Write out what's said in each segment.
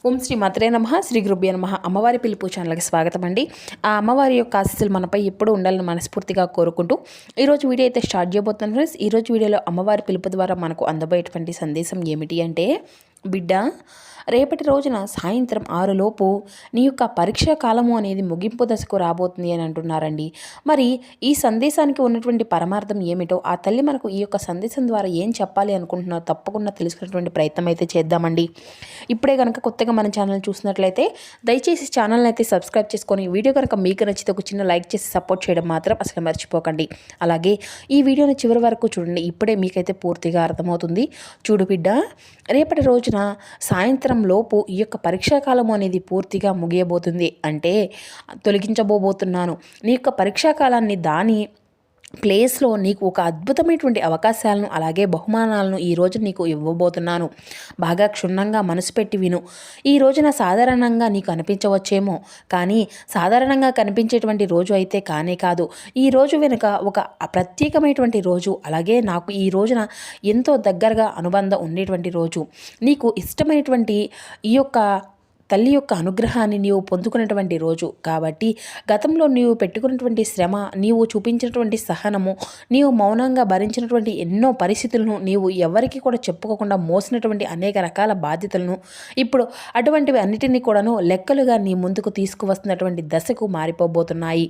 ఓం శ్రీ మాత్రే నమః శ్రీ గురుభ్యో నమః. అమ్మవారి పిలుపు ఛానల్కి స్వాగతం అండి. ఆ అమ్మవారి యొక్క ఆశీస్సులు మనపై ఎప్పుడు ఉండాలని మనస్ఫూర్తిగా కోరుకుంటూ ఈరోజు వీడియో అయితే స్టార్ట్ చేయబోతున్నాను ఫ్రెండ్స్. ఈరోజు వీడియోలో అమ్మవారి పిలుపు ద్వారా మనకు అందబోయేటువంటి సందేశం ఏమిటి అంటే, బిడ్డ, రేపటి రోజున సాయంత్రం 6 లోపు నీ యొక్క పరీక్షా కాలము అనేది ముగింపు దశకు రాబోతుంది అని అంటున్నారండి. మరి ఈ సందేశానికి ఉన్నటువంటి పరమార్థం ఏమిటో, ఆ తల్లి మనకు ఈ యొక్క సందేశం ద్వారా ఏం చెప్పాలి అనుకుంటున్నారో తప్పకుండా తెలుసుకునేటువంటి ప్రయత్నం అయితే చేద్దామండి. ఇప్పుడే కనుక కొత్తగా మన ఛానల్ చూసినట్లయితే దయచేసి ఛానల్ని అయితే సబ్స్క్రైబ్ చేసుకొని, వీడియో కనుక మీకు నచ్చితే ఒక చిన్న లైక్ చేసి సపోర్ట్ చేయడం మాత్రం అసలు మర్చిపోకండి. అలాగే ఈ వీడియోని చివరి వరకు చూడండి, ఇప్పుడే మీకైతే పూర్తిగా అర్థమవుతుంది. చూడు బిడ్డ, రేపటి రోజున సాయంత్రం లోపు ఈ యొక్క పరీక్షాకాలము అనేది పూర్తిగా ముగియబోతుంది. అంటే తొలగించబోతున్నాను నీ యొక్క పరీక్షాకాలాన్ని. దాని ప్లేస్లో నీకు ఒక అద్భుతమైనటువంటి అవకాశాలను అలాగే బహుమానాలను ఈ రోజు నీకు ఇవ్వబోతున్నాను. బాగా క్షుణ్ణంగా మనసు పెట్టి విను. ఈ రోజున సాధారణంగా నీకు అనిపించవచ్చేమో, కానీ సాధారణంగా కనిపించేటువంటి రోజు అయితే కానే కాదు. ఈ రోజు వెనుక ఒక ప్రత్యేకమైనటువంటి రోజు, అలాగే నాకు ఈ రోజున ఎంతో దగ్గరగా అనుబంధం ఉండేటువంటి రోజు. నీకు ఇష్టమైనటువంటి ఈ యొక్క తల్లి యొక్క అనుగ్రహాన్ని నీవు పొందుకున్నటువంటి రోజు కాబట్టి, గతంలో నీవు పెట్టుకున్నటువంటి శ్రమ, నీవు చూపించినటువంటి సహనము, నీవు మౌనంగా భరించినటువంటి ఎన్నో పరిస్థితులను, నీవు ఎవరికి కూడా చెప్పుకోకుండా మోసినటువంటి అనేక రకాల బాధ్యతలను, ఇప్పుడు అటువంటివి అన్నిటినీ కూడాను లెక్కలుగా నీ ముందుకు తీసుకువస్తున్నటువంటి దశకు మారిపోబోతున్నాయి.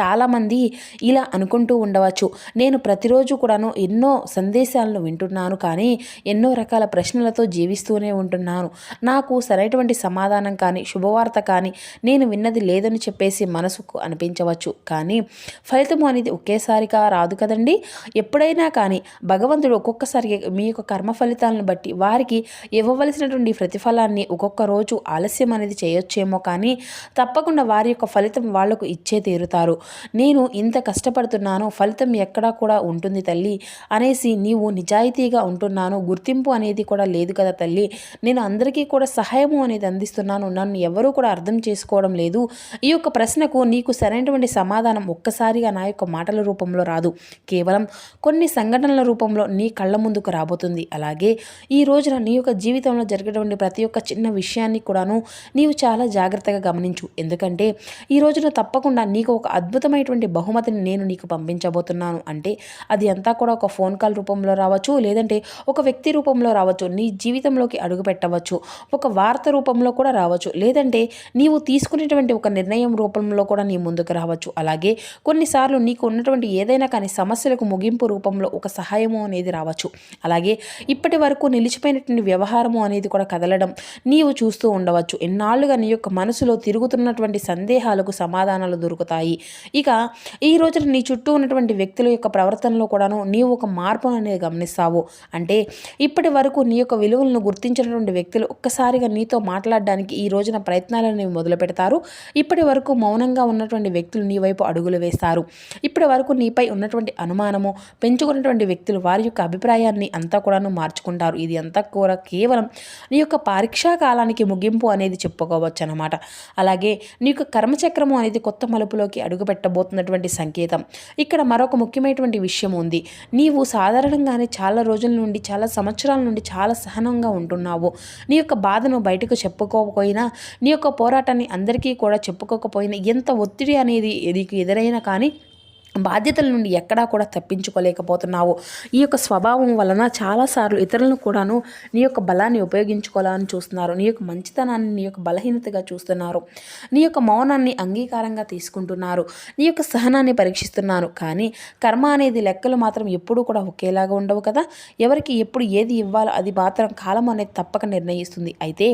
చాలామంది ఇలా అనుకుంటూ ఉండవచ్చు, నేను ప్రతిరోజు కూడాను ఎన్నో సందేశాలను వింటున్నాను, కానీ ఎన్నో రకాల ప్రశ్నలతో జీవిస్తూనే ఉంటున్నాను. నాకు సరైనటువంటి సమాధానం కానీ శుభవార్త కానీ నేను విన్నది లేదని చెప్పేసి మనసుకు అనిపించవచ్చు. కానీ ఫలితము అనేది ఒకేసారిగా రాదు కదండి. ఎప్పుడైనా కానీ భగవంతుడు ఒక్కొక్కసారి మీ యొక్క కర్మ ఫలితాలను బట్టి వారికి ఇవ్వవలసినటువంటి ప్రతిఫలాన్ని ఒక్కొక్క రోజు ఆలస్యం అనేది చేయొచ్చేమో, కానీ తప్పకుండా వారి యొక్క ఫలితం వాళ్లకు ఇచ్చే తీరుతారు. నేను ఇంత కష్టపడుతున్నాను, ఫలితం ఎక్కడా కూడా ఉంటుంది తల్లి అనేసి నీవు నిజాయితీగా ఉంటున్నాను, గుర్తింపు అనేది కూడా లేదు కదా తల్లి, నేను అందరికీ కూడా సహాయము అనేది అందిస్తున్నాను, నన్ను ఎవరూ కూడా అర్థం చేసుకోవడం లేదు. ఈ యొక్క ప్రశ్నకు నీకు సరైనటువంటి సమాధానం ఒక్కసారిగా నా యొక్క మాటల రూపంలో రాదు, కేవలం కొన్ని సంఘటనల రూపంలో నీ కళ్ళ ముందుకు రాబోతుంది. అలాగే ఈ రోజున నీ యొక్క జీవితంలో జరిగేటువంటి ప్రతి ఒక్క చిన్న విషయాన్ని కూడాను నీవు చాలా జాగ్రత్తగా గమనించు. ఎందుకంటే ఈ రోజున తప్పకుండా నీకు ఒక అద్భుతమైనటువంటి బహుమతిని నేను నీకు పంపించబోతున్నాను. అంటే అది అంతా కూడా ఒక ఫోన్ కాల్ రూపంలో రావచ్చు, లేదంటే ఒక వ్యక్తి రూపంలో రావచ్చు, నీ జీవితంలోకి అడుగు పెట్టవచ్చు, ఒక వార్త రూపంలో కూడా రావచ్చు, లేదంటే నీవు తీసుకునేటువంటి ఒక నిర్ణయం రూపంలో కూడా నీ ముందుకు రావచ్చు. అలాగే కొన్నిసార్లు నీకు ఉన్నటువంటి ఏదైనా కానీ సమస్యలకు ముగింపు రూపంలో ఒక సహాయము అనేది రావచ్చు. అలాగే ఇప్పటి వరకు నిలిచిపోయినటువంటి వ్యవహారము అనేది కూడా కదలడం నీవు చూస్తూ ఉండవచ్చు. ఎన్నాళ్ళుగా నీ యొక్క మనసులో తిరుగుతున్నటువంటి సందేహాలకు సమాధానాలు దొరుకుతాయి. ఇక ఈ రోజున నీ చుట్టూ ఉన్నటువంటి వ్యక్తుల యొక్క ప్రవర్తనలో కూడాను నీవు ఒక మార్పు అనేది గమనిస్తావు. అంటే ఇప్పటి వరకు నీ యొక్క విలువలను గుర్తించినటువంటి వ్యక్తులు ఒక్కసారిగా నీతో మాట్లాడడానికి ఈ రోజున ప్రయత్నాలను మొదలు పెడతారు. ఇప్పటి వరకు మౌనంగా ఉన్నటువంటి వ్యక్తులు నీ వైపు అడుగులు వేస్తారు. ఇప్పటి వరకు నీపై ఉన్నటువంటి అనుమానము పెంచుకున్నటువంటి వ్యక్తులు వారి యొక్క అభిప్రాయాన్ని అంతా కూడాను మార్చుకుంటారు. ఇది అంతా కూడా కేవలం నీ యొక్క పరీక్షా కాలానికి ముగింపు అనేది చెప్పుకోవచ్చు అన్నమాట. అలాగే నీ యొక్క కర్మచక్రము అనేది కొత్త మలుపులోకి అడుగు పెట్టబోతున్నటువంటి సంకేతం. ఇక్కడ మరొక ముఖ్యమైనటువంటి విషయం ఉంది. నీవు సాధారణంగానే చాలా రోజుల నుండి, చాలా సంవత్సరాల నుండి చాలా సహనంగా ఉంటున్నావు. నీ యొక్క బాధను బయటకు చెప్పుకోకపోయినా, నీ యొక్క పోరాటాన్ని అందరికీ కూడా చెప్పుకోకపోయినా, ఎంత ఒత్తిడి అనేది నీకు ఎదురైనా కానీ బాధ్యతల నుండి ఎక్కడా కూడా తప్పించుకోలేకపోతున్నావు. ఈ యొక్క స్వభావం వలన చాలాసార్లు ఇతరులను కూడాను నీ యొక్క బలాన్ని ఉపయోగించుకోవాలని చూస్తున్నారు. నీ యొక్క మంచితనాన్ని నీ యొక్క బలహీనతగా చూస్తున్నారు. నీ యొక్క మౌనాన్ని అంగీకారంగా తీసుకుంటున్నారు. నీ యొక్క సహనాన్ని పరీక్షిస్తున్నారు. కానీ కర్మ అనేది లెక్కలు మాత్రం ఎప్పుడూ కూడా ఒకేలాగా ఉండవు కదా. ఎవరికి ఎప్పుడు ఏది ఇవ్వాలో అది మాత్రం కాలం అనేది తప్పక నిర్ణయిస్తుంది. అయితే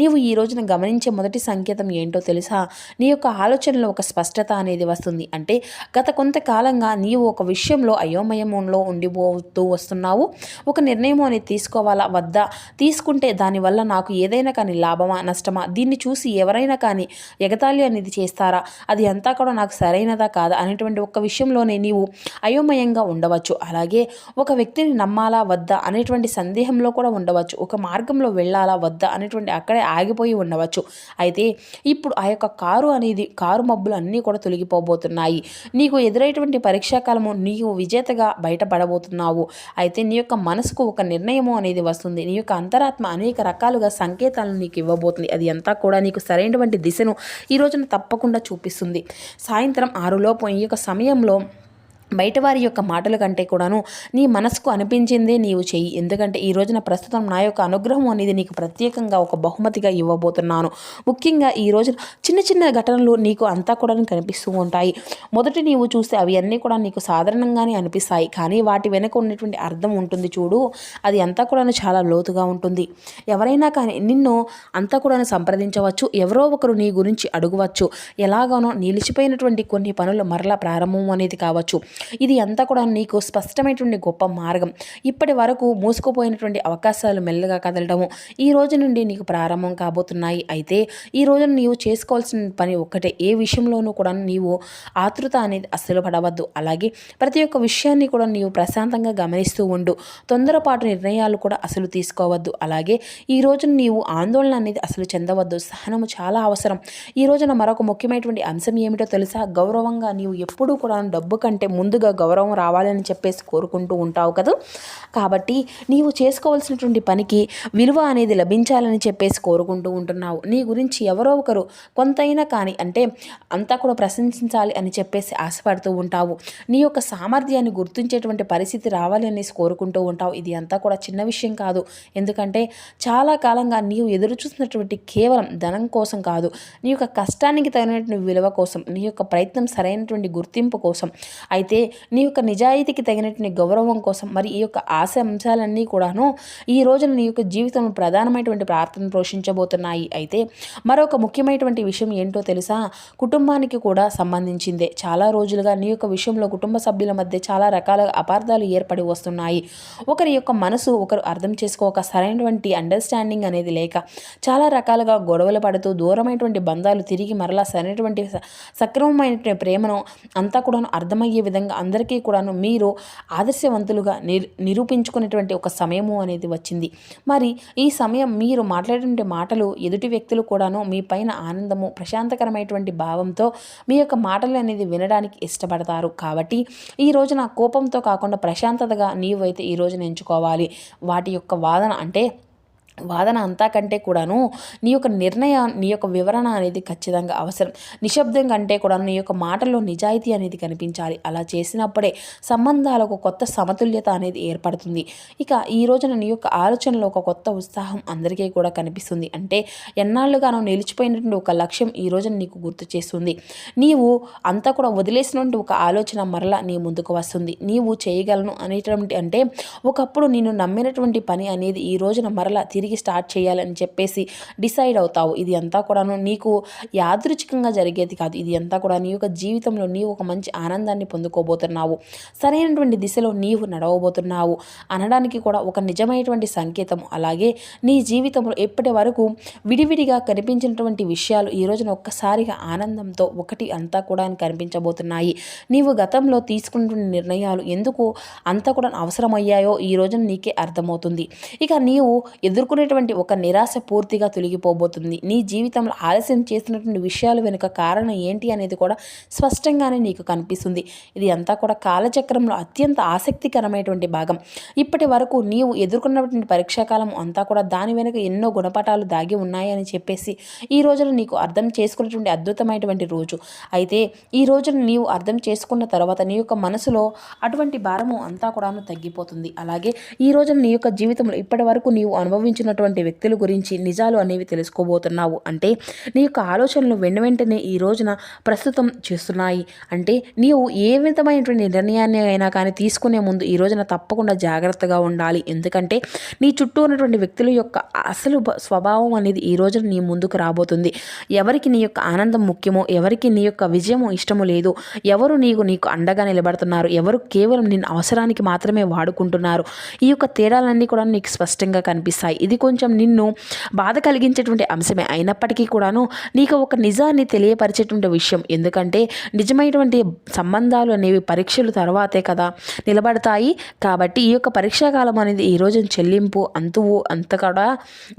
నీవు ఈ రోజున గమనించే మొదటి సంకేతం ఏంటో తెలుసా? నీ యొక్క ఆలోచనలో ఒక స్పష్టత అనేది వస్తుంది. అంటే గత కొంతకాలంగా నీవు ఒక విషయంలో అయోమయంలో ఉండిపోతూ వస్తున్నావు. ఒక నిర్ణయం అనేది తీసుకోవాలా వద్దా, తీసుకుంటే దానివల్ల నాకు ఏదైనా కానీ లాభమా నష్టమా, దీన్ని చూసి ఎవరైనా కానీ ఎగతాళి అనేది చేస్తారా, అది అంతా కూడా నాకు సరైనదా కాదా అనేటువంటి ఒక విషయంలోనే నీవు అయోమయంగా ఉండవచ్చు. అలాగే ఒక వ్యక్తిని నమ్మాలా వద్దా అనేటువంటి సందేహంలో కూడా ఉండవచ్చు. ఒక మార్గంలో వెళ్ళాలా వద్దా అనేటువంటి అక్కడే ఆగిపోయి ఉండవచ్చు. అయితే ఇప్పుడు ఆ యొక్క కారు మబ్బులు అన్నీ కూడా తొలగిపోబోతున్నాయి. నీకు ఎదురైనటువంటి రాబోయేటువంటి పరీక్షాకాలము నీవు విజేతగా బయటపడబోతున్నావు. అయితే నీ యొక్క మనసుకు ఒక నిర్ణయము అనేది వస్తుంది. నీ యొక్క అంతరాత్మ అనేక రకాలుగా సంకేతాలను నీకు ఇవ్వబోతుంది. అది అంతా కూడా నీకు సరైనటువంటి దిశను ఈ రోజున తప్పకుండా చూపిస్తుంది. సాయంత్రం 6 లోపు ఈ యొక్క సమయంలో బయట వారి యొక్క మాటల కంటే కూడాను నీ మనసుకు అనిపించిందే నీవు చెయ్యి. ఎందుకంటే ఈ రోజున ప్రస్తుతం నా యొక్క అనుగ్రహం అనేది నీకు ప్రత్యేకంగా ఒక బహుమతిగా ఇవ్వబోతున్నాను. ముఖ్యంగా ఈ రోజున చిన్న చిన్న ఘటనలు నీకు అంతా కూడా కనిపిస్తూ ఉంటాయి. మొదటి నీవు చూస్తే అవి అన్నీ కూడా నీకు సాధారణంగానే అనిపిస్తాయి. కానీ వాటి వెనుక ఉన్నటువంటి అర్థం ఉంటుంది చూడు, అది అంతా కూడా చాలా లోతుగా ఉంటుంది. ఎవరైనా కానీ నిన్ను అంతా కూడా సంప్రదించవచ్చు. ఎవరో ఒకరు నీ గురించి అడగవచ్చు. ఎలాగానో నిలిచిపోయినటువంటి కొన్ని పనులు మరలా ప్రారంభం అనేది కావచ్చు. ఇది అంతా కూడా నీకు స్పష్టమైనటువంటి గొప్ప మార్గం. ఇప్పటి వరకు మూసుకుపోయినటువంటి అవకాశాలు మెల్లగా కదలడము ఈ రోజు నుండి నీకు ప్రారంభం కాబోతున్నాయి. అయితే ఈ రోజు నీవు చేసుకోవాల్సిన పని ఒక్కటే. ఏ విషయంలోనూ కూడా నీవు ఆతృత అనేది అస్సలు పడవద్దు. అలాగే ప్రతి ఒక్క విషయాన్ని కూడా నీవు ప్రశాంతంగా గమనిస్తూ ఉండు. తొందరపాటు నిర్ణయాలు కూడా అసలు తీసుకోవద్దు. అలాగే ఈ రోజు నీవు ఆందోళన అనేది అసలు చెందవద్దు. సహనము చాలా అవసరం. ఈ రోజున మరొక ముఖ్యమైనటువంటి అంశం ఏమిటో తెలుసా? గౌరవంగా నీవు ఎప్పుడూ కూడా డబ్బు కంటే ముందుగా గౌరవం రావాలని చెప్పేసి కోరుకుంటూ ఉంటావు కదా. కాబట్టి నీవు చేసుకోవాల్సినటువంటి పనికి విలువ అనేది లభించాలని చెప్పేసి కోరుకుంటూ ఉంటున్నావు. నీ గురించి ఎవరో ఒకరు కొంతైనా కానీ అంటే అంతా కూడా ప్రశంసించాలి అని చెప్పేసి ఆశపడుతూ ఉంటావు. నీ యొక్క సామర్థ్యాన్ని గుర్తించేటువంటి పరిస్థితి రావాలి అనేసి కోరుకుంటూ ఉంటావు. ఇది అంతా కూడా చిన్న విషయం కాదు. ఎందుకంటే చాలా కాలంగా నీవు ఎదురు చూసినటువంటి కేవలం ధనం కోసం కాదు, నీ యొక్క కష్టానికి తగినటువంటి విలువ కోసం, నీ యొక్క ప్రయత్నం సరైనటువంటి గుర్తింపు కోసం, అయితే నీ యొక్క నిజాయితీకి తగినటువంటి గౌరవం కోసం, మరి ఈ యొక్క ఆశ అంశాలన్నీ కూడాను ఈ రోజున నీ యొక్క జీవితంలో ప్రధానమైనటువంటి ప్రార్థన పోషించబోతున్నాయి. అయితే మరొక ముఖ్యమైనటువంటి విషయం ఏంటో తెలుసా? కుటుంబానికి కూడా సంబంధించిందే. చాలా రోజులుగా నీ యొక్క విషయంలో కుటుంబ సభ్యుల మధ్య చాలా రకాల అపార్థాలు ఏర్పడి వస్తున్నాయి. ఒకరి యొక్క మనసు ఒకరు అర్థం చేసుకోక సరైనటువంటి అండర్స్టాండింగ్ అనేది లేక చాలా రకాలుగా గొడవలు పడుతూ దూరమైనటువంటి బంధాలు తిరిగి మరలా సరైనటువంటి సక్రమమైనటువంటి ప్రేమను అంతా కూడా అర్థమయ్యే విధంగా అందరికీ కూడాను మీరు ఆదర్శవంతులుగా నిరూపించుకునేటువంటి ఒక సమయము అనేది వచ్చింది. మరి ఈ సమయం మీరు మాట్లాడేటువంటి మాటలు ఎదుటి వ్యక్తులు కూడాను మీ పైన ఆనందము, ప్రశాంతకరమైనటువంటి భావంతో మీ యొక్క మాటలు అనేది వినడానికి ఇష్టపడతారు. కాబట్టి ఈ రోజున కోపంతో కాకుండా ప్రశాంతతగా నీవైతే ఈ రోజున ఎంచుకోవాలి. వాటి యొక్క వాదన అంతా కంటే కూడాను నీ యొక్క నిర్ణయం, నీ యొక్క వివరణ అనేది ఖచ్చితంగా అవసరం. నిశ్శబ్దం కంటే కూడా నీ యొక్క మాటల్లో నిజాయితీ అనేది కనిపించాలి. అలా చేసినప్పుడే సంబంధాలకు కొత్త సమతుల్యత అనేది ఏర్పడుతుంది. ఇక ఈ రోజున నీ యొక్క ఆలోచనలో ఒక కొత్త ఉత్సాహం అందరికీ కూడా కనిపిస్తుంది. అంటే ఎన్నాళ్ళుగానో నిలిచిపోయినటువంటి ఒక లక్ష్యం ఈ రోజున నీకు గుర్తు చేస్తుంది. నీవు అంతా కూడా వదిలేసినటువంటి ఒక ఆలోచన మరలా నీ ముందుకు వస్తుంది. నీవు చేయగలను అనేటువంటి అంటే ఒకప్పుడు నేను నమ్మినటువంటి పని అనేది ఈ రోజున మరలా తిరిగి స్టార్ట్ చేయాలని చెప్పేసి డిసైడ్ అవుతావు. ఇది అంతా కూడాను నీకు యాదృచ్ఛికంగా జరిగేది కాదు. ఇది అంతా కూడా నీ యొక్క జీవితంలో నీవు ఒక మంచి ఆనందాన్ని పొందుకోబోతున్నావు. సరైనటువంటి దిశలో నీవు నడవబోతున్నావు అనడానికి కూడా ఒక నిజమైనటువంటి సంకేతం. అలాగే నీ జీవితంలో ఎప్పటి వరకు విడివిడిగా కనిపించినటువంటి విషయాలు ఈ రోజున ఒక్కసారిగా ఆనందంతో ఒకటి అంతా కూడా కనిపించబోతున్నాయి. నీవు గతంలో తీసుకున్నటువంటి నిర్ణయాలు ఎందుకు అంతా కూడా అవసరమయ్యాయో ఈ రోజున నీకే అర్థమవుతుంది. ఇక నీవు ఎదుర్కొనేటువంటి ఒక నిరాశ పూర్తిగా తొలగిపోబోతుంది. నీ జీవితంలో ఆలస్యం చేసినటువంటి విషయాలు వెనుక కారణం ఏంటి అనేది కూడా స్పష్టంగానే నీకు కనిపిస్తుంది. ఇది అంతా కూడా కాలచక్రంలో అత్యంత ఆసక్తికరమైనటువంటి భాగం. ఇప్పటి వరకు నీవు ఎదుర్కొన్నటువంటి పరీక్షాకాలం అంతా కూడా దాని వెనుక ఎన్నో గుణపాఠాలు దాగి ఉన్నాయని చెప్పేసి ఈ రోజున నీకు అర్థం చేసుకున్నటువంటి అద్భుతమైనటువంటి రోజు. అయితే ఈ రోజున నీవు అర్థం చేసుకున్న తర్వాత నీ యొక్క మనసులో అటువంటి భారము అంతా కూడా తగ్గిపోతుంది. అలాగే ఈ రోజున నీ యొక్క జీవితంలో ఇప్పటి వరకు నీవు అనుభవించినటువంటి వ్యక్తుల గురించి నిజాలు అనేవి తెలుసుకోబోతున్నావు. అంటే నీ యొక్క ఆలోచనలు వెంటనే ఈ రోజున ప్రస్తుతం చేస్తున్నాయి. అంటే నీవు ఏ విధమైనటువంటి నిర్ణయాన్ని అయినా కానీ తీసుకునే ముందు ఈ రోజున తప్పకుండా జాగ్రత్తగా ఉండాలి. ఎందుకంటే నీ చుట్టూ ఉన్నటువంటి వ్యక్తుల యొక్క అసలు స్వభావం అనేది ఈ రోజున నీ ముందుకు రాబోతుంది. ఎవరికి నీ యొక్క ఆనందం ముఖ్యమో, ఎవరికి నీ యొక్క విజయము ఇష్టము లేదు, ఎవరు నీకు అండగా నిలబడుతున్నారు, ఎవరు కేవలం నిన్ను అవసరానికి మాత్రమే వాడుకుంటున్నారు, ఈ యొక్క తేడాలన్నీ కూడా నీకు స్పష్టంగా కనిపిస్తాయి. ఇది ఇది కొంచెం నిన్ను బాధ కలిగించేటువంటి అంశమే అయినప్పటికీ కూడాను నీకు ఒక నిజాన్ని తెలియపరిచేటువంటి విషయం. ఎందుకంటే నిజమైనటువంటి సంబంధాలు అనేవి పరీక్షలు తర్వాతే కదా నిలబడతాయి. కాబట్టి ఈ యొక్క పరీక్షాకాలం అనేది ఈ రోజు చెల్లింపు అంత కూడా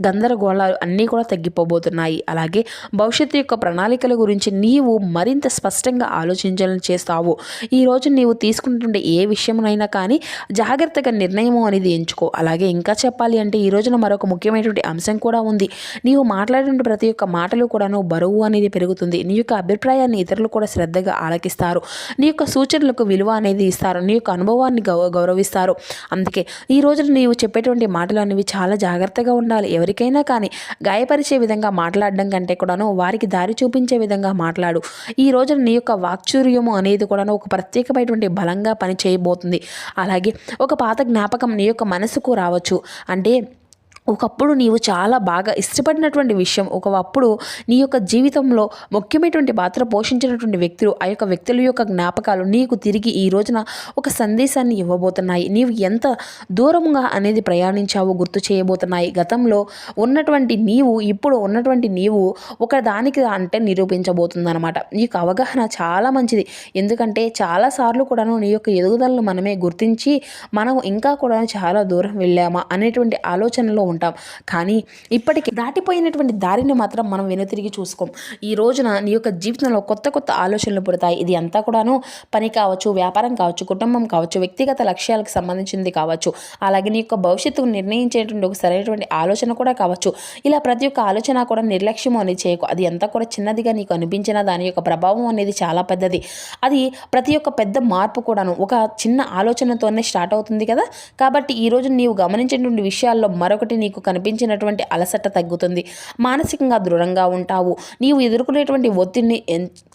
గందరగోళాలు అన్నీ కూడా తగ్గిపోబోతున్నాయి. అలాగే భవిష్యత్తు యొక్క ప్రణాళికల గురించి నీవు మరింత స్పష్టంగా ఆలోచించాలని చేస్తావు. ఈరోజు నీవు తీసుకున్నటువంటి ఏ విషయమైనా కానీ జాగ్రత్తగా నిర్ణయం అనేది ఎంచుకో. అలాగే ఇంకా చెప్పాలి అంటే ఈ రోజున మరొక ముఖ్యమైనటువంటి అంశం కూడా ఉంది. నీవు మాట్లాడిన ప్రతి ఒక్క మాటలు కూడాను బరువు అనేది పెరుగుతుంది. నీ యొక్క అభిప్రాయాన్ని ఇతరులు కూడా శ్రద్ధగా ఆలకిస్తారు. నీ యొక్క సూచనలకు విలువ అనేది ఇస్తారు. నీ యొక్క అనుభవాన్ని గౌరవిస్తారు. అందుకే ఈ రోజున నీవు చెప్పేటువంటి మాటలు అనేవి చాలా జాగ్రత్తగా ఉండాలి. ఎవరికైనా కానీ గాయపరిచే విధంగా మాట్లాడడం కంటే కూడాను వారికి దారి చూపించే విధంగా మాట్లాడు. ఈ రోజున నీ యొక్క వాక్చాతుర్యము అనేది కూడాను ఒక ప్రత్యేకమైనటువంటి బలంగా పని చేయబోతుంది. అలాగే ఒక పాత జ్ఞాపకం నీ యొక్క మనసుకు రావచ్చు. అంటే ఒకప్పుడు నీవు చాలా బాగా ఇష్టపడినటువంటి విషయం, ఒకప్పుడు నీ యొక్క జీవితంలో ముఖ్యమైనటువంటి పాత్ర పోషించినటువంటి వ్యక్తులు, ఆ యొక్క వ్యక్తుల యొక్క జ్ఞాపకాలు నీకు తిరిగి ఈ రోజున ఒక సందేశాన్ని ఇవ్వబోతున్నాయి. నీవు ఎంత దూరంగా అనేది ప్రయాణించావో గుర్తు చేయబోతున్నాయి. గతంలో ఉన్నటువంటి నీవు ఇప్పుడు ఉన్నటువంటి నీవు ఒక దానికి అంటే నిరూపించబోతుందన్నమాట. ఈ యొక్క అవగాహన చాలా మంచిది. ఎందుకంటే చాలాసార్లు కూడాను నీ యొక్క ఎదుగుదలను మనమే గుర్తించి మనం ఇంకా కూడా చాలా దూరం వెళ్ళామా అనేటువంటి ఆలోచనలో ఉంటాం. కానీ ఇప్పటికీ దాటిపోయినటువంటి దారిని మాత్రం మనం వెనుతిరిగి చూసుకోం. ఈ రోజున నీ యొక్క జీవితంలో కొత్త కొత్త ఆలోచనలు పుడతాయి. ఇది అంతా కూడాను పని కావచ్చు, వ్యాపారం కావచ్చు, కుటుంబం కావచ్చు, వ్యక్తిగత లక్ష్యాలకు సంబంధించింది కావచ్చు, అలాగే నీ యొక్క భవిష్యత్తుకు నిర్ణయించేటువంటి ఒక సరైనటువంటి ఆలోచన కూడా కావచ్చు. ఇలా ప్రతి ఒక్క ఆలోచన కూడా నిర్లక్ష్యం అనేది చేయకు. అది ఎంత కూడా చిన్నదిగా నీకు అనిపించినా దాని యొక్క ప్రభావం అనేది చాలా పెద్దది. అది ప్రతి ఒక్క పెద్ద మార్పు కూడాను ఒక చిన్న ఆలోచనతోనే స్టార్ట్ అవుతుంది కదా. కాబట్టి ఈరోజు నీవు గమనించేటువంటి విషయాల్లో మరొకటి నీకు కనిపించినటువంటి అలసట తగ్గుతుంది. మానసికంగా దృఢంగా ఉంటావు. నీవు ఎదుర్కొనేటువంటి ఒత్తిడిని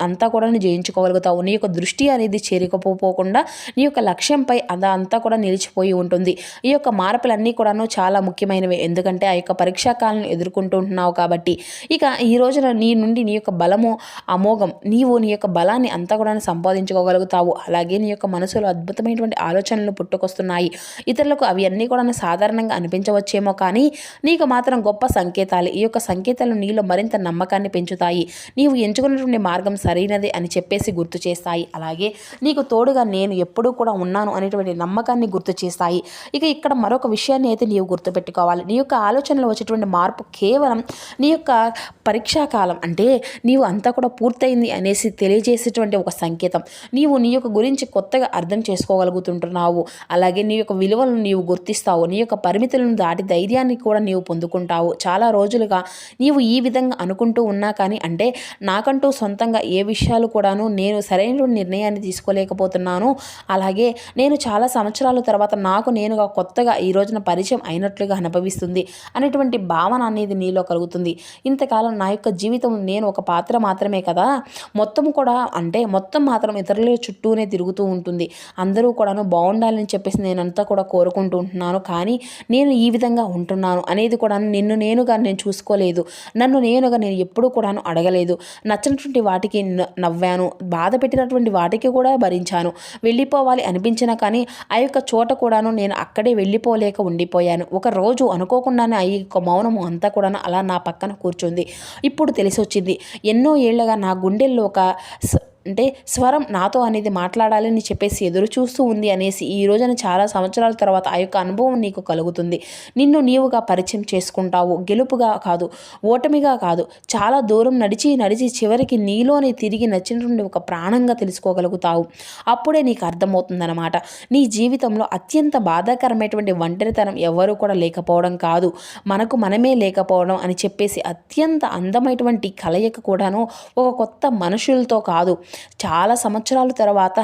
అంతా కూడా జయించుకోగలుగుతావు. నీ యొక్క దృష్టి అనేది చేరుకుపోకుండా నీ యొక్క లక్ష్యంపై అంతా కూడా నిలిచిపోయి ఉంటుంది. ఈ యొక్క మార్పులన్నీ కూడాను చాలా ముఖ్యమైనవి. ఎందుకంటే ఆ యొక్క పరీక్షాకాలను ఎదుర్కొంటున్నావు కాబట్టి. ఇక ఈ రోజున నీ నుండి నీ యొక్క బలము అమోఘం. నీవు నీ యొక్క బలాన్ని అంతా కూడా సంపాదించుకోగలుగుతావు. అలాగే నీ యొక్క మనసులో అద్భుతమైనటువంటి ఆలోచనలు పుట్టుకొస్తున్నాయి. ఇతరులకు అవి అన్నీ కూడా సాధారణంగా అనిపించవచ్చేమో కానీ నీకు మాత్రం గొప్ప సంకేతాలు. ఈ యొక్క సంకేతాలు నీలో మరింత నమ్మకాన్ని పెంచుతాయి. నీవు ఎంచుకున్నటువంటి మార్గం సరైనదే అని చెప్పేసి గుర్తు చేస్తాయి. అలాగే నీకు తోడుగా నేను ఎప్పుడూ కూడా ఉన్నాను అనేటువంటి నమ్మకాన్ని గుర్తు చేస్తాయి. ఇక ఇక్కడ మరొక విషయాన్ని అయితే నీవు గుర్తుపెట్టుకోవాలి. నీ యొక్క ఆలోచనలో వచ్చేటువంటి మార్పు కేవలం నీ యొక్క పరీక్షాకాలం అంటే నీవు అంతా కూడా పూర్తయింది అనేసి తెలియజేసేటువంటి ఒక సంకేతం. నీవు నీ యొక్క గురించి కొత్తగా అర్థం చేసుకోగలుగుతుంటున్నావు. అలాగే నీ యొక్క విలువలను నీవు గుర్తిస్తావు. నీ యొక్క పరిమితులను దాటి ధైర్యాన్ని కూడా నీవు పొందుకుంటావు. చాలా రోజులుగా నీవు ఈ విధంగా అనుకుంటూ ఉన్నా కానీ అంటే నాకంటూ సొంతంగా ఏ విషయాలు కూడాను నేను సరైన నిర్ణయాన్ని తీసుకోలేకపోతున్నాను. అలాగే నేను చాలా సంవత్సరాల తర్వాత నాకు నేనుగా కొత్తగా ఈ రోజున పరిచయం అయినట్లుగా అనుభవిస్తుంది అనేటువంటి భావన అనేది నీలో కలుగుతుంది. ఇంతకాలం నా యొక్క జీవితం నేను ఒక పాత్ర మాత్రమే కదా, మొత్తం మాత్రం ఇతరుల చుట్టూనే తిరుగుతూ ఉంటుంది. అందరూ కూడాను బాగుండాలని చెప్పేసి నేనంతా కూడా కోరుకుంటూ ఉంటున్నాను. కానీ నేను ఈ విధంగా ఉంటున్నాను అనేది కూడా నేను చూసుకోలేదు. నన్ను నేను ఎప్పుడూ కూడాను అడగలేదు. నచ్చినటువంటి వాటికి నవ్వాను, బాధ పెట్టినటువంటి వాటికి కూడా భరించాను. వెళ్ళిపోవాలి అనిపించినా కానీ ఆ యొక్క చోట కూడాను నేను అక్కడే వెళ్ళిపోలేక ఉండిపోయాను. ఒక రోజు అనుకోకుండానే ఈ యొక్క మౌనము అంతా కూడాను అలా నా పక్కన కూర్చుంది. ఇప్పుడు తెలిసి వచ్చింది, ఎన్నో ఏళ్లుగా నా గుండెల్లో ఒక స్వరం నాతో అనేది మాట్లాడాలని చెప్పేసి ఎదురు చూస్తూ ఉంది అనేసి ఈ రోజున చాలా సంవత్సరాల తర్వాత ఆ యొక్క అనుభవం నీకు కలుగుతుంది. నిన్ను నీవుగా పరిచయం చేసుకుంటావు. గెలుపుగా కాదు, ఓటమిగా కాదు, చాలా దూరం నడిచి చివరికి నీలోనే తిరిగి నచ్చినటువంటి ఒక ప్రాణంగా తెలుసుకోగలుగుతావు. అప్పుడే నీకు అర్థమవుతుందన్నమాట, నీ జీవితంలో అత్యంత బాధాకరమైనటువంటి ఒంటరితనం ఎవరు కూడా లేకపోవడం కాదు, మనకు మనమే లేకపోవడం అని చెప్పేసి అత్యంత అందమైనటువంటి కలయిక కూడాను ఒక కొత్త మనుషులతో కాదు, చాలా సంవత్సరాల తర్వాత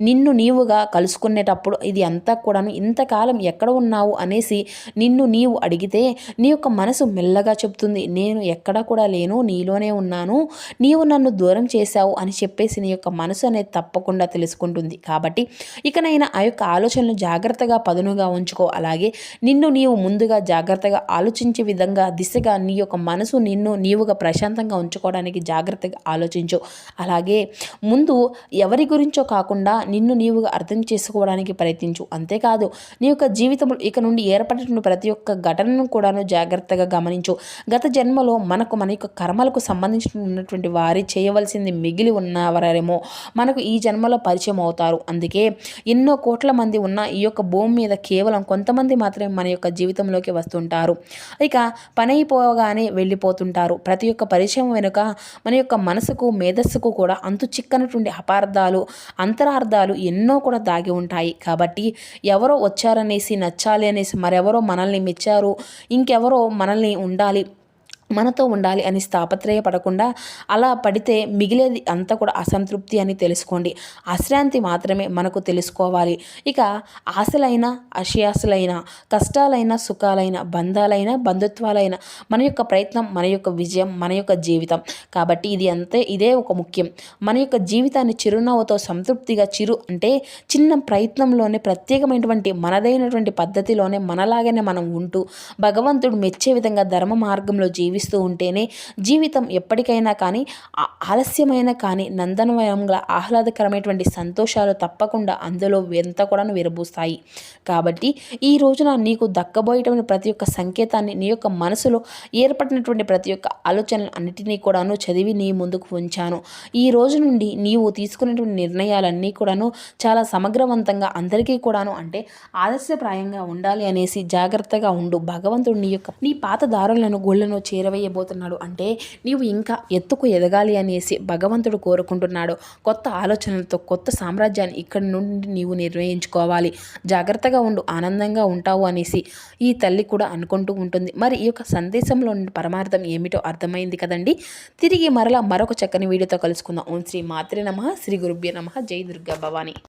నిన్ను నీవుగా కలుసుకునేటప్పుడు ఇది అంతా కూడాను ఇంతకాలం ఎక్కడ ఉన్నావు అనేసి నిన్ను నీవు అడిగితే నీ యొక్క మనసు మెల్లగా చెప్తుంది, నేను ఎక్కడ కూడా లేను, నీలోనే ఉన్నాను, నీవు నన్ను దూరం చేశావు అని చెప్పేసి నీ యొక్క మనసు అనేది తప్పకుండా తెలుసుకుంటుంది. కాబట్టి ఇకనైనా ఆ యొక్క ఆలోచనలు జాగ్రత్తగా పదునుగా ఉంచుకో. అలాగే నిన్ను నీవు ముందుగా జాగ్రత్తగా ఆలోచించే విధంగా దిశగా నీ యొక్క మనసు నిన్ను నీవుగా ప్రశాంతంగా ఉంచుకోవడానికి జాగ్రత్తగా ఆలోచించు. ప్రయత్నించు. అలాగే ముందు ఎవరి గురించో కాకుండా నిన్ను నీవుగా అర్థం చేసుకోవడానికి ప్రయత్నించు. అంతేకాదు నీ యొక్క జీవితంలో ఇక నుండి ఏర్పడిన ప్రతి ఒక్క ఘటనను కూడాను జాగ్రత్తగా గమనించు. గత జన్మలో మన యొక్క కర్మలకు సంబంధించినటువంటి వారి చేయవలసింది మిగిలి ఉన్నవారేమో మనకు ఈ జన్మలో పరిచయం అవుతారు. అందుకే ఎన్నో కోట్ల మంది ఉన్న ఈ యొక్క భూమి మీద కేవలం కొంతమంది మాత్రమే మన యొక్క జీవితంలోకి వస్తుంటారు. ఇక పని అయిపోగానే వెళ్ళిపోతుంటారు. ప్రతి ఒక్క పరిచయం వెనుక మన యొక్క మనసుకు మేధస్సుకు కూడా అంతు చిక్కనటువంటి అపార్థాలు అంతరార్థాలు ఎన్నో కూడా దాగి ఉంటాయి. కాబట్టి ఎవరో వచ్చారనేసి నచ్చాలి అనేసి మరెవరో మనల్ని మెచ్చారు, ఇంకెవరో మనల్ని మనతో ఉండాలి అని తాపత్రయపడకుండా అలా పడితే మిగిలేది అంతా కూడా అసంతృప్తి అని తెలుసుకోండి. అశ్రాంతి మాత్రమే మనకు తెలుసుకోవాలి. ఇక ఆశలైన ఆశయాసులైన కష్టాలైన సుఖాలైన బంధాలైన బంధుత్వాలైన మన యొక్క ప్రయత్నం మన యొక్క విజయం మన యొక్క జీవితం. కాబట్టి ఇదే ఒక ముఖ్యం. మన యొక్క జీవితాన్ని చిరునవ్వుతో సంతృప్తిగా అంటే చిన్న ప్రయత్నంలోనే ప్రత్యేకమైనటువంటి మనదైనటువంటి పద్ధతిలోనే మనలాగానే మనం ఉంటూ భగవంతుడు మెచ్చే విధంగా ధర్మ మార్గంలో జీవిస్తూ ఉంటేనే జీవితం ఎప్పటికైనా కానీ ఆలస్యమైన కానీ నందనవయంగా ఆహ్లాదకరమైనటువంటి సంతోషాలు తప్పకుండా అందులో ఎంత కూడా విరబూస్తాయి. కాబట్టి ఈ రోజున నీకు దక్కబోయేటువంటి ప్రతి ఒక్క సంకేతాన్ని నీ యొక్క మనసులో ఏర్పడినటువంటి ప్రతి ఒక్క ఆలోచనలు అన్నిటినీ కూడాను చదివి నీ ముందుకు ఉంచాను. ఈ రోజు నుండి నీవు తీసుకునేటువంటి నిర్ణయాలన్నీ కూడాను చాలా సమగ్రవంతంగా అందరికీ కూడాను అంటే ఆదర్శప్రాయంగా ఉండాలి అనేసి జాగ్రత్తగా ఉండు. భగవంతుడు నీ పాత దారులను గోళ్లను చేరవేయబోతున్నాడు. అంటే నీవు ఇంకా ఎత్తుకు ఎదగాలి అనేసి భగవంతుడు కోరుకుంటున్నాడు. కొత్త ఆలోచనలతో కొత్త సామ్రాజ్యాన్ని ఇక్కడి నుండి నీవు నిర్ణయించుకోవాలి. జాగ్రత్తగా ఉండు, ఆనందంగా ఉంటావు అనేసి ఈ తల్లి కూడా అనుకుంటూ ఉంటుంది. మరి ఈ యొక్క సందేశంలో పరమార్థం ఏమిటో అర్థమైంది కదండి. తిరిగి మరలా మరొక చక్కని వీడియోతో కలుసుకుందాం. ఓం శ్రీ మాత్రే నమః, శ్రీ గురుభ్యో నమః. జై దుర్గా భవాని.